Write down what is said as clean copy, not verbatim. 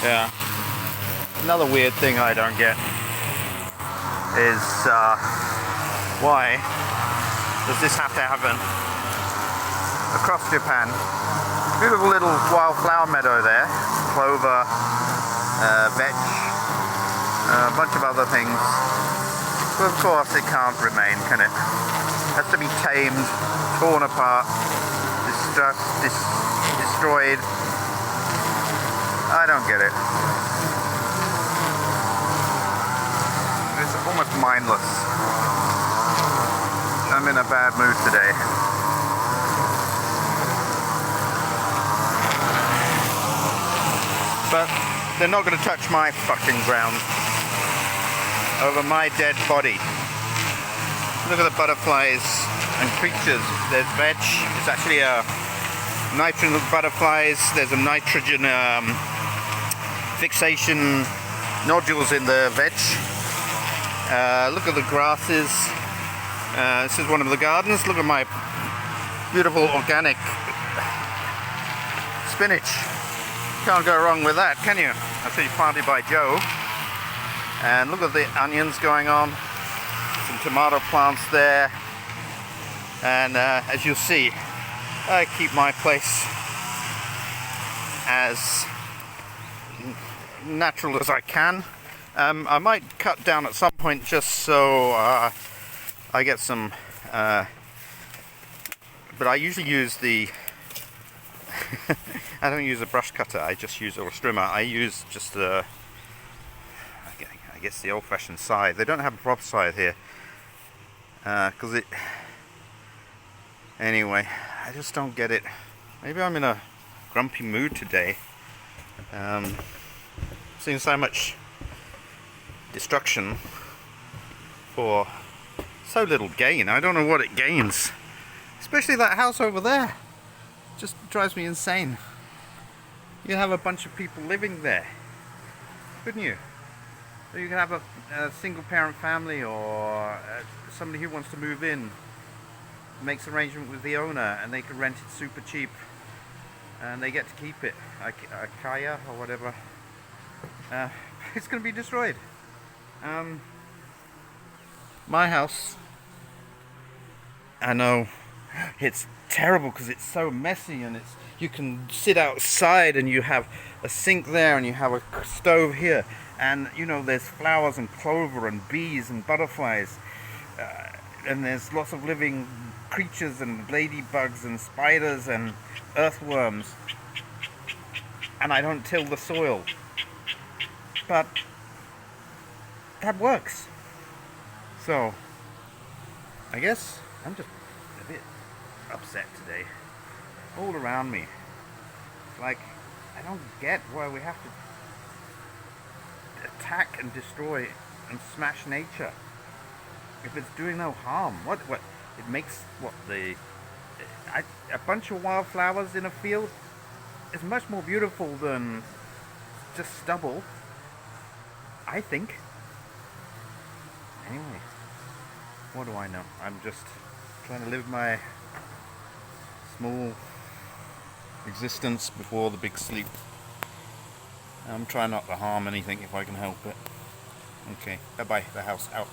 Yeah. Another weird thing I don't get is why does this have to happen across Japan? Beautiful little wildflower meadow there, clover, vetch, a bunch of other things. But of course it can't remain, can it? It has to be tamed, torn apart, destroyed. I don't get it. It's almost mindless. I'm in a bad mood today. But they're not going to touch my fucking ground over my dead body. Look at the butterflies and creatures. There's veg. It's actually a nitrogen butterflies. There's a nitrogen fixation nodules in the veg. Look at the grasses. This is one of the gardens. Look at my beautiful organic spinach. Can't go wrong with that, can you? That's actually planted by Joe. And look at the onions going on. Some tomato plants there. And as you'll see, I keep my place as natural as I can. I might cut down at some point just so I get some, but I usually use the I don't use a brush cutter, I just use, or a trimmer. I use just the, I guess the old-fashioned scythe. They don't have a proper scythe here because it, anyway, I just don't get it. Maybe I'm in a grumpy mood today. Seeing so much destruction for so little gain. I don't know what it gains, especially that house over there. Just drives me insane. You have a bunch of people living there, couldn't you? Or you can have a single parent family, or somebody who wants to move in, makes arrangement with the owner, and they can rent it super cheap, and they get to keep it. Kaya or whatever. It's going to be destroyed. My house, I know it's terrible because it's so messy, and you can sit outside and you have a sink there and you have a stove here, and you know there's flowers and clover and bees and butterflies, and there's lots of living creatures and ladybugs and spiders and earthworms, and I don't till the soil, but that works. So I guess I'm just a bit upset today. All around me, like, I don't get why we have to attack and destroy and smash nature if it's doing no harm. What it makes, what, a bunch of wildflowers in a field is much more beautiful than just stubble, I think. Anyway, what do I know? I'm just trying to live my small existence before the big sleep. I'm trying not to harm anything if I can help it. Okay, bye bye, the house out.